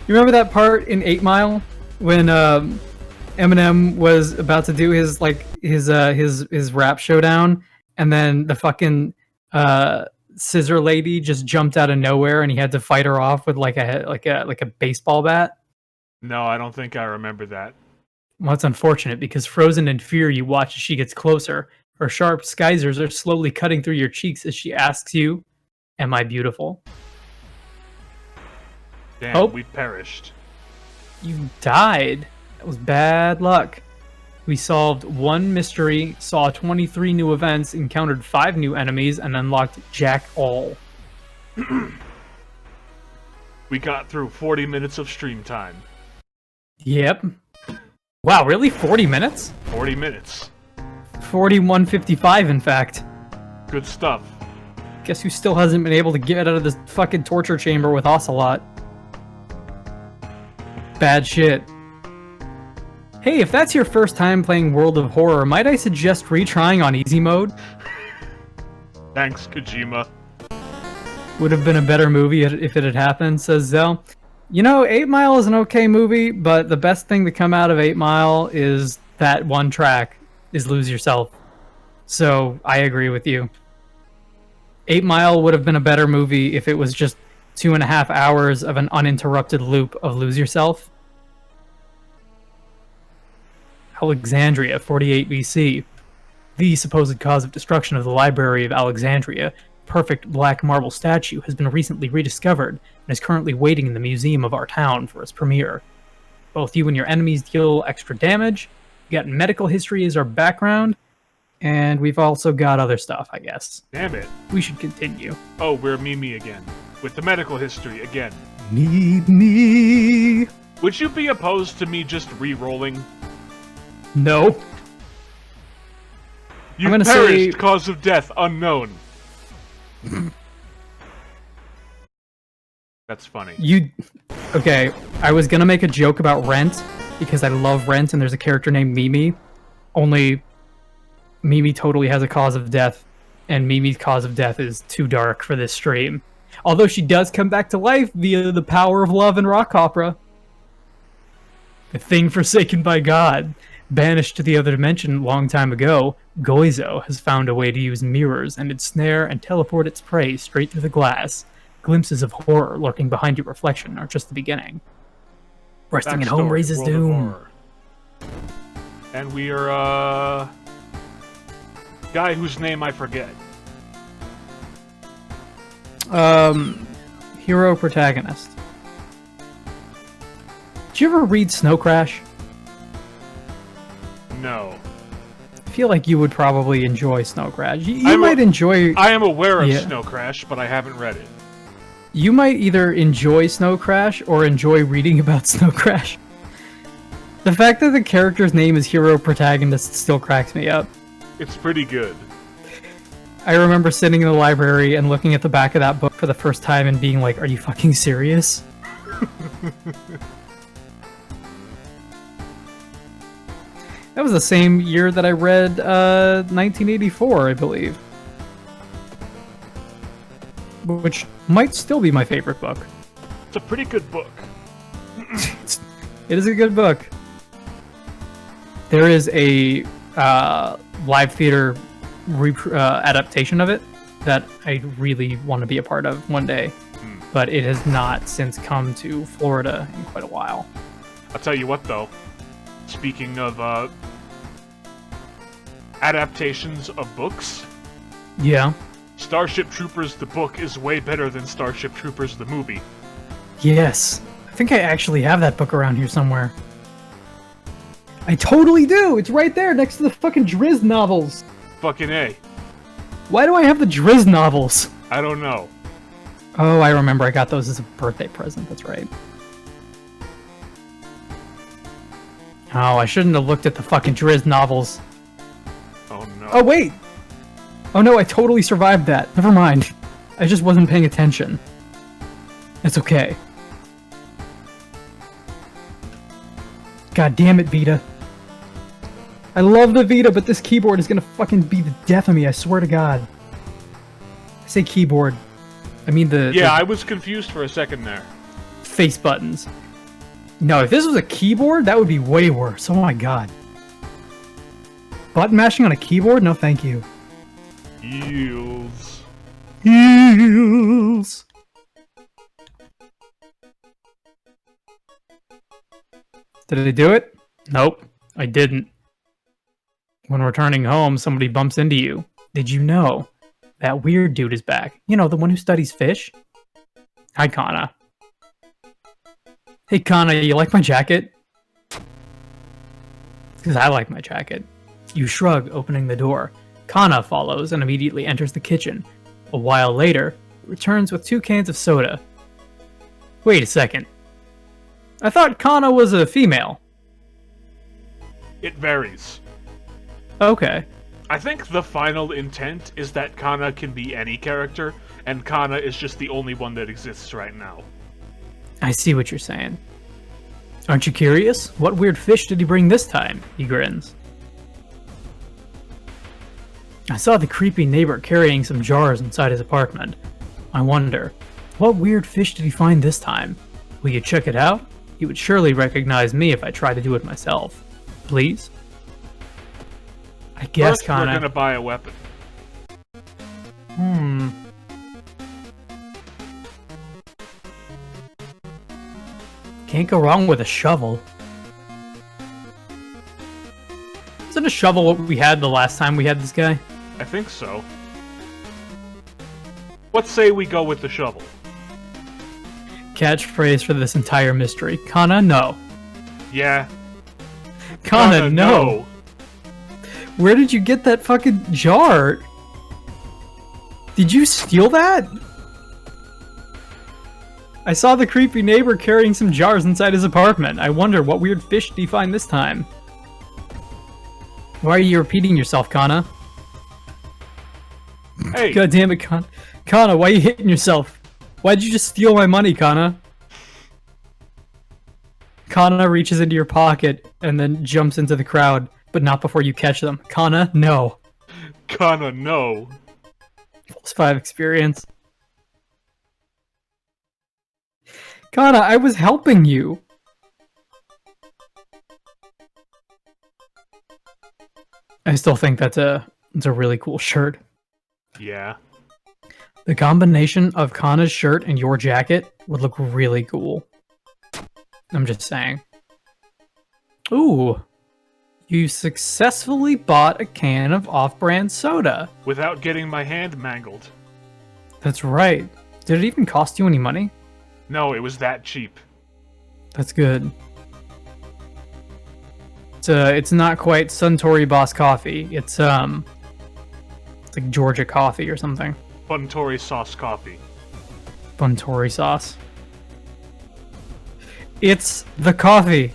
Speaker 1: You remember that part in 8 Mile when Eminem was about to do his rap showdown, and then the fucking scissor lady just jumped out of nowhere, and he had to fight her off with like a baseball bat?
Speaker 2: No, I don't think I remember that.
Speaker 1: Well, it's unfortunate because frozen in fear, you watch as she gets closer. Her sharp Skeizers are slowly cutting through your cheeks as she asks you, "Am I beautiful?"
Speaker 2: Damn,
Speaker 1: Oh.
Speaker 2: we perished.
Speaker 1: You died. That was bad luck. We solved one mystery, saw 23 new events, encountered 5 new enemies, and unlocked Jack All.
Speaker 2: We got through 40 minutes of stream time.
Speaker 1: Yep. Wow, really? 40 minutes?
Speaker 2: 40 minutes.
Speaker 1: 41:55, in fact.
Speaker 2: Good stuff.
Speaker 1: Guess who still hasn't been able to get out of this fucking torture chamber with Ocelot? Bad shit. Hey, if that's your first time playing World of Horror, might I suggest retrying on easy mode?
Speaker 2: Thanks, Kojima.
Speaker 1: Would have been a better movie if it had happened, says Zell. You know, 8 Mile is an okay movie, but the best thing to come out of 8 Mile is that one track, is Lose Yourself. So, I agree with you. 8 Mile would have been a better movie if it was just 2.5 hours of an uninterrupted loop of Lose Yourself. Alexandria, 48 BC. The supposed cause of destruction of the Library of Alexandria, perfect black marble statue, has been recently rediscovered and is currently waiting in the museum of our town for its premiere. Both you and your enemies deal extra damage. We got medical history as our background, and we've also got other stuff, I guess.
Speaker 2: Damn it.
Speaker 1: We should continue.
Speaker 2: Oh, we're Mimi again. With the medical history again.
Speaker 1: Need me.
Speaker 2: Would you be opposed to me just re-rolling?
Speaker 1: No.
Speaker 2: You
Speaker 1: I'm gonna
Speaker 2: perished,
Speaker 1: say...
Speaker 2: cause of death unknown. That's funny.
Speaker 1: Okay, I was gonna make a joke about Rent, because I love Rent and there's a character named Mimi. Only Mimi totally has a cause of death, and Mimi's cause of death is too dark for this stream. Although she does come back to life via the power of love and rock opera. The thing forsaken by God. Banished to the other dimension long time ago, Goizo has found a way to use mirrors and ensnare and teleport its prey straight through the glass. Glimpses of horror lurking behind your reflection are just the beginning. Resting at home raises doom.
Speaker 2: And we are, guy whose name I forget.
Speaker 1: Hero protagonist. Did you ever read Snow Crash?
Speaker 2: No.
Speaker 1: I feel like you would probably enjoy Snow Crash. You might enjoy...
Speaker 2: I am aware of Snow Crash, but I haven't read it.
Speaker 1: You might either enjoy Snow Crash or enjoy reading about Snow Crash. The fact that the character's name is Hero Protagonist still cracks me up.
Speaker 2: It's pretty good.
Speaker 1: I remember sitting in the library and looking at the back of that book for the first time and being like, are you fucking serious? That was the same year that I read 1984, I believe. Which might still be my favorite book.
Speaker 2: It's a pretty good book.
Speaker 1: It is a good book. There is a live theater adaptation of it that I really want to be a part of one day. But it has not since come to Florida in quite a while.
Speaker 2: I'll tell you what, though. Speaking of adaptations of books,
Speaker 1: yeah,
Speaker 2: Starship Troopers the book is way better than Starship Troopers the movie.
Speaker 1: Yes, I think I actually have that book around here somewhere. I totally do! It's right there next to the fucking Drizzt novels!
Speaker 2: Fucking A.
Speaker 1: Why do I have the Drizzt novels?
Speaker 2: I don't know.
Speaker 1: Oh, I remember I got those as a birthday present, that's right. Oh, I shouldn't have looked at the fucking Drizzt novels.
Speaker 2: Oh no.
Speaker 1: Oh wait! Oh no, I totally survived that. Never mind. I just wasn't paying attention. It's okay. God damn it, Vita. I love the Vita, but this keyboard is gonna fucking be the death of me, I swear to God. I say keyboard. I mean the...
Speaker 2: Yeah,
Speaker 1: the
Speaker 2: I was confused for a second there.
Speaker 1: face buttons. No, if this was a keyboard, that would be way worse. Oh my God. Button mashing on a keyboard? No, thank you.
Speaker 2: Heels.
Speaker 1: Heels. Did I do it? Nope, I didn't. When returning home, somebody bumps into you. Did you know? That weird dude is back. You know, the one who studies fish? Hi, Kana. Hey, Kana, you like my jacket? Because I like my jacket. You shrug, opening the door. Kana follows and immediately enters the kitchen. A while later, returns with 2 cans of soda. Wait a second. I thought Kana was a female.
Speaker 2: It varies.
Speaker 1: Okay.
Speaker 2: I think the final intent is that Kana can be any character, and Kana is just the only one that exists right now.
Speaker 1: I see what you're saying. Aren't you curious? What weird fish did he bring this time? He grins. I saw the creepy neighbor carrying some jars inside his apartment. I wonder, what weird fish did he find this time? Will you check it out? He would surely recognize me if I tried to do it myself. Please? I guess,
Speaker 2: First,
Speaker 1: Kana.
Speaker 2: we're gonna buy a weapon.
Speaker 1: Can't go wrong with a shovel. Isn't a shovel what we had the last time we had this guy?
Speaker 2: I think so. Let's say we go with the shovel.
Speaker 1: Catchphrase for this entire mystery. Kana, no.
Speaker 2: Yeah.
Speaker 1: Kana, no. Where did you get that fucking jar? Did you steal that? I saw the creepy neighbor carrying some jars inside his apartment. I wonder, what weird fish did he find this time? Why are you repeating yourself, Kana?
Speaker 2: Hey!
Speaker 1: God damn it, Kana. Kana, why are you hitting yourself? Why'd you just steal my money, Kana? Kana reaches into your pocket and then jumps into the crowd, but not before you catch them. Kana, no.
Speaker 2: Kana, no.
Speaker 1: +5 experience. Kana, I was helping you. I still think it's a really cool shirt.
Speaker 2: Yeah.
Speaker 1: The combination of Kana's shirt and your jacket would look really cool. I'm just saying. Ooh. You successfully bought a can of off-brand soda.
Speaker 2: Without getting my hand mangled.
Speaker 1: That's right. Did it even cost you any money?
Speaker 2: No, it was that cheap.
Speaker 1: That's good. It's not quite Suntory Boss coffee. It's like Georgia coffee or something.
Speaker 2: Buntori sauce coffee.
Speaker 1: Buntori sauce. It's the coffee.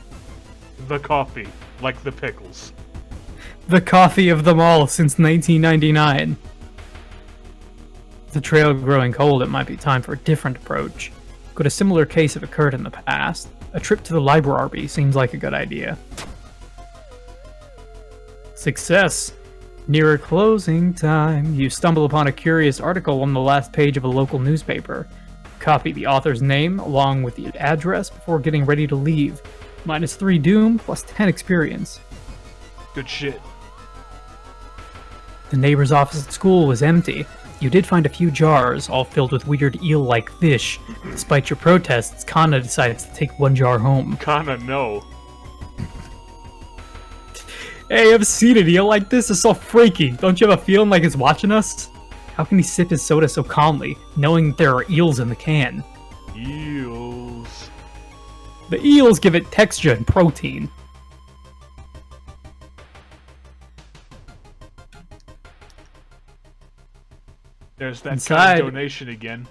Speaker 2: The coffee, like the pickles.
Speaker 1: The coffee of them all since 1999. With the trail growing cold, it might be time for a different approach. Could a similar case have occurred in the past? A trip to the library seems like a good idea. Success! Nearer closing time, you stumble upon a curious article on the last page of a local newspaper. Copy the author's name along with the address before getting ready to leave. -3 doom, +10 experience.
Speaker 2: Good shit.
Speaker 1: The neighbor's office at school was empty. You did find a few jars, all filled with weird eel-like fish. Despite your protests, Kana decides to take one jar home.
Speaker 2: Kana, no.
Speaker 1: Hey, I've seen an eel like this. It's so freaky. Don't you have a feeling like it's watching us? How can he sip his soda so calmly, knowing that there are eels in the can?
Speaker 2: Eels.
Speaker 1: The eels give it texture and protein.
Speaker 2: There's that
Speaker 1: Inside,
Speaker 2: kind of donation again.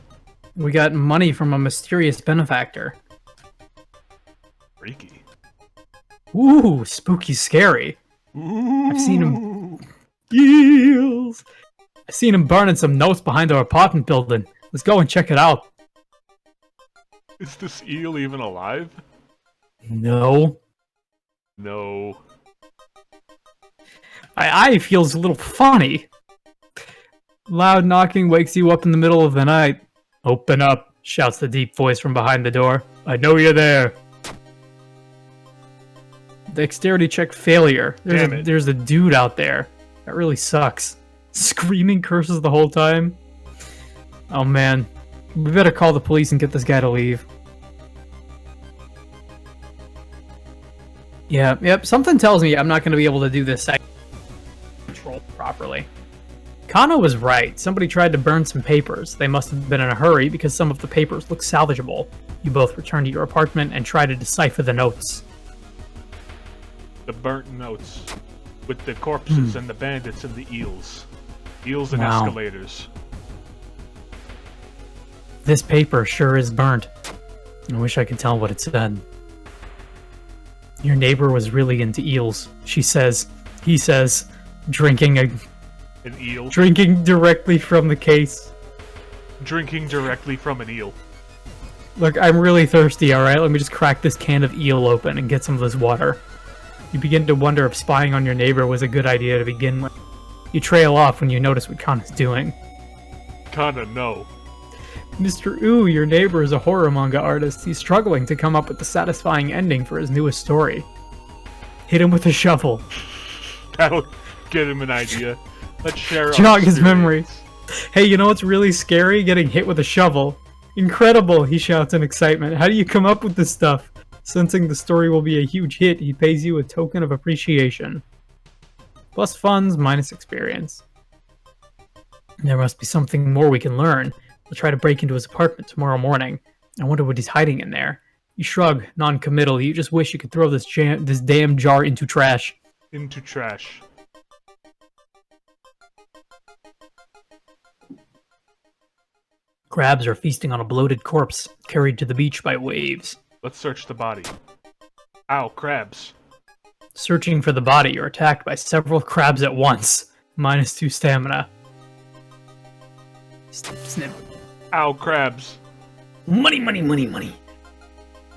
Speaker 1: We got money from a mysterious benefactor.
Speaker 2: Freaky.
Speaker 1: Ooh, spooky scary.
Speaker 2: Ooh.
Speaker 1: I've seen him... Eels! I've seen him burning some notes behind our apartment building. Let's go and check it out.
Speaker 2: Is this eel even alive?
Speaker 1: No.
Speaker 2: No.
Speaker 1: My eye feels a little funny. Loud knocking wakes you up in the middle of the night. Open up, shouts the deep voice from behind the door. I know you're there. Dexterity check failure. There's a dude out there. That really sucks. Screaming curses the whole time. Oh man. We better call the police and get this guy to leave. Yeah, yep, something tells me I'm not going to be able to do this control properly. Kana was right. Somebody tried to burn some papers. They must have been in a hurry because some of the papers look salvageable. You both return to your apartment and try to decipher the notes.
Speaker 2: The burnt notes. With the corpses and the bandits and the eels. Eels and escalators.
Speaker 1: This paper sure is burnt. I wish I could tell what it said. Your neighbor was really into eels. He says, drinking
Speaker 2: an eel.
Speaker 1: Drinking directly from the case.
Speaker 2: Drinking directly from an eel.
Speaker 1: Look, I'm really thirsty, alright? Let me just crack this can of eel open and get some of this water. You begin to wonder if spying on your neighbor was a good idea to begin with. You trail off when you notice what Kana's doing.
Speaker 2: Kana, no.
Speaker 1: Mr. Ooh, your neighbor is a horror manga artist. He's struggling to come up with a satisfying ending for his newest story. Hit him with a shovel.
Speaker 2: That'll get him an idea. Let's share
Speaker 1: Jog his memory. Hey, you know what's really scary? Getting hit with a shovel. Incredible, he shouts in excitement. How do you come up with this stuff? Sensing the story will be a huge hit, he pays you a token of appreciation. Plus funds, minus experience. There must be something more we can learn. We'll try to break into his apartment tomorrow morning. I wonder what he's hiding in there. You shrug, non-committal. You just wish you could throw this damn jar into trash.
Speaker 2: Into trash.
Speaker 1: Crabs are feasting on a bloated corpse, carried to the beach by waves.
Speaker 2: Let's search the body. Ow, crabs.
Speaker 1: Searching for the body, you're attacked by several crabs at once. Minus 2 stamina. Snip, snip.
Speaker 2: Ow, crabs.
Speaker 1: Money, money, money, money.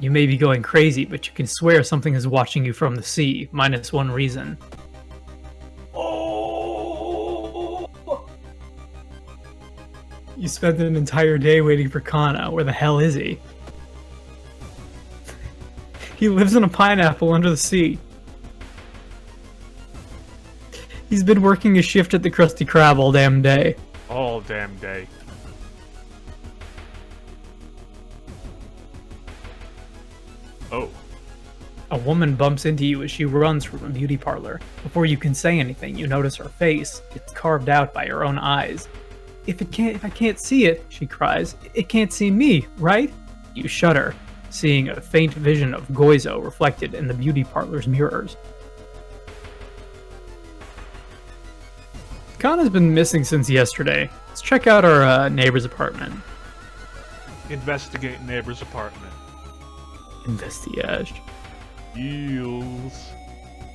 Speaker 1: You may be going crazy, but you can swear something is watching you from the sea. Minus 1 reason. Oh! You spent an entire day waiting for Kana. Where the hell is he? He lives in a pineapple under the sea. He's been working a shift at the Krusty Krab all damn day.
Speaker 2: All damn day. Oh.
Speaker 1: A woman bumps into you as she runs from a beauty parlor. Before you can say anything, you notice her face. It's carved out by your own eyes. If I can't see it, she cries, it can't see me, right? You shudder, seeing a faint vision of Goizo reflected in the beauty parlor's mirrors. Kana's been missing since yesterday. Let's check out our neighbor's apartment.
Speaker 2: Investigate neighbor's apartment.
Speaker 1: Investigation.
Speaker 2: Eels.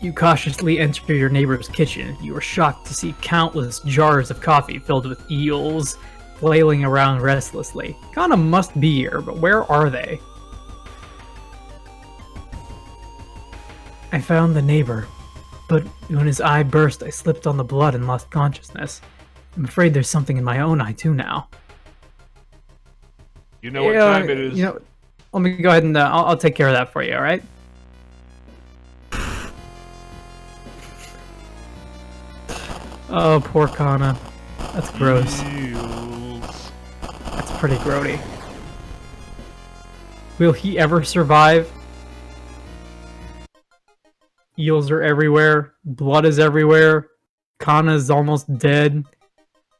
Speaker 1: You cautiously enter your neighbor's kitchen. You are shocked to see countless jars of coffee filled with eels flailing around restlessly. Kana must be here, but where are they? I found the neighbor, but when his eye burst, I slipped on the blood and lost consciousness. I'm afraid there's something in my own eye too now.
Speaker 2: You know what time it is?
Speaker 1: You know, let me go ahead and I'll take care of that for you, alright? Oh, poor Kana. That's gross.
Speaker 2: Eels.
Speaker 1: That's pretty grody. Will he ever survive? Eels are everywhere. Blood is everywhere. Kana's almost dead.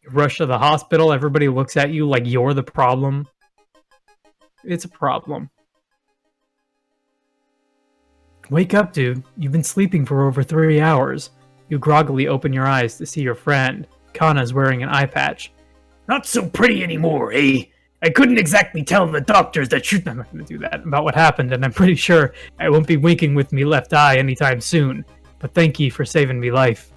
Speaker 1: You rush to the hospital. Everybody looks at you like you're the problem. It's a problem. Wake up, dude. You've been sleeping for over 3 hours. You groggily open your eyes to see your friend. Kana's wearing an eye patch. Not so pretty anymore, eh? I couldn't exactly tell the doctors that shoot them. I'm going to do that about what happened, and I'm pretty sure I won't be winking with me left eye anytime soon. But thank you for saving me life.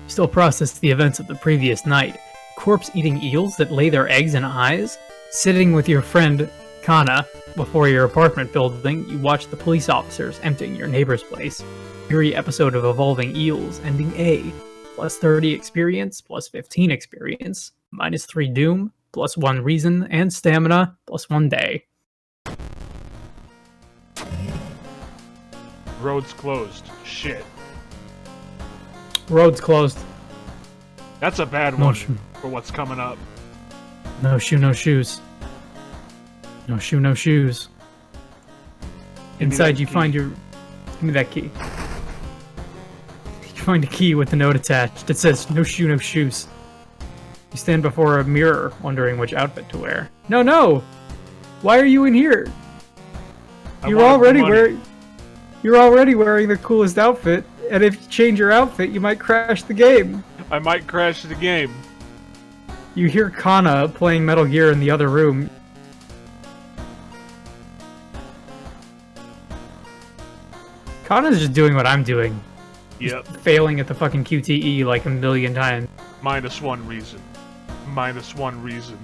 Speaker 1: Still process the events of the previous night. Corpse-eating eels that lay their eggs in eyes? Sitting with your friend, Kana, before your apartment building, you watch the police officers emptying your neighbor's place. Eerie episode of Evolving Eels, ending A. Plus 30 experience, plus 15 experience, minus 3 doom, plus 1 reason, and stamina, plus 1 day.
Speaker 2: Road's closed. Shit.
Speaker 1: Road's closed.
Speaker 2: That's a bad one for what's coming up.
Speaker 1: No shoe, no shoes. No shoe, no shoes. Inside you find your... Give me that key. You find a key with a note attached. It says, no shoe, no shoes. You stand before a mirror, wondering which outfit to wear. No, no! Why are you in here? You're already wearing the coolest outfit, and if you change your outfit, you might crash the game.
Speaker 2: I might crash the game.
Speaker 1: You hear Kana playing Metal Gear in the other room. Kana's just doing what I'm doing.
Speaker 2: Yep.
Speaker 1: He's failing at the fucking QTE like a million times.
Speaker 2: Minus 1 reason. Minus 1 reason.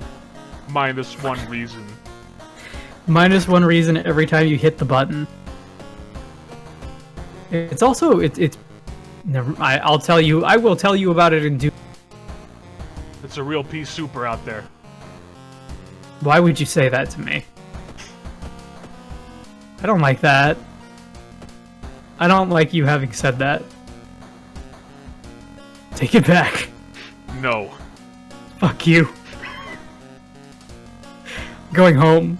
Speaker 2: Minus 1 reason.
Speaker 1: Minus 1 reason every time you hit the button. It's also it's. Never. I will tell you about it in due.
Speaker 2: It's a real pea super out there.
Speaker 1: Why would you say that to me? I don't like that. I don't like you having said that. Take it back.
Speaker 2: No.
Speaker 1: Fuck you. Going home.